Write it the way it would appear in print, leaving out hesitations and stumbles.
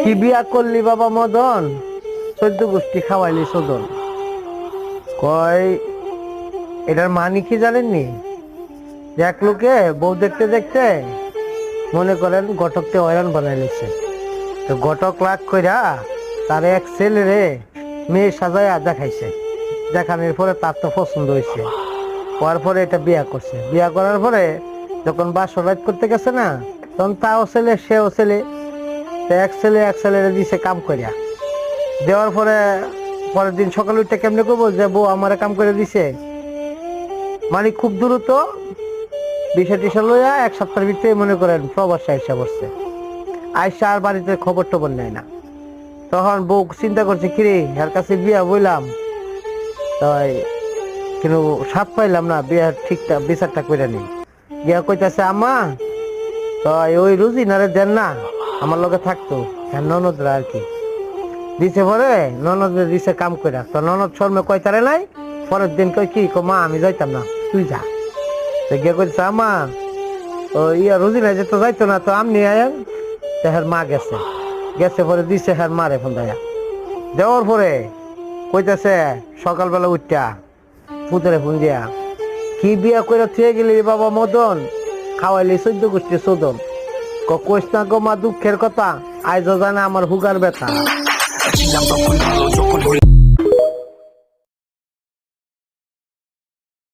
কি বিয়া করলি বাবা মদন, 14 গোষ্ঠী খাওয়াইলি সদন। কয় এটার মানে কি জানেননি? যে এক লোকে বউ দেখতে দেখতে মনে করেন ঘটককে হয়রান বানাই নিচ্ছে। তো ঘটক লাগ কইরা তার এক ছেলেরে মেয়ে সাজায়া দেখাইছে। দেখানোর পরে তার তো পছন্দ হয়েছে, হওয়ার পরে এটা বিয়া করছে। বিয়া করার পরে যখন বাসর রাত করতে গেছে না, তখন তাও ছেলে সেও ছেলে, এক ছেলেরে দিছে কাম করিয়া। দেওয়ার পরে পরের দিন সকালে উঠে কেমনে করবো যে বউ আমারে কাম করে দিছে, মানে খুব দ্রুত বিষয় টিসা লইয়া 1 সপ্তাহের ভিতরে মনে করেন প্রবাসে আইসা বসছে। আইসা আর বাড়িতে খবর টবর নেয় না। তখন বউ চিন্তা করছে কিরে এর কাছে বিয়া বইলাম, তাই কিন্তু সাপ পাইলাম না, বিয়ার ঠিকঠাক বিচারটা করে নেই। গিয়া কইতাছে আম্মা তাই ওই রুজিনারে দেন না, আমার লগে থাকতো ননদরা আর কি দিছে। পরে ননদের দিছে কাম কইরা, তো ননদ শর্মে কইতারে নাই। পরের দিন কই কি মা আমি যাইতাম না, তুই যা। তো গিয়া কইছে আম্মা ও ইয়া রুজিনা যেতে যাইতো না, তো আমনি আয়েন। তো হের মা গেছে, পরে দিছে হের মারে ফোন দেয়া। দেওয়ার পরে কইতাছে সকালবেলা উঠটা পুতরে ফোন দিয়া, কি বিয়া কইরা থুয়ে গেলি বাবা মদন, খাওয়াইলি 14 গোষ্ঠী সদন। কইস না গো মা দুঃখের কথা, আইজ জানে আমার হুগার ব্যথা।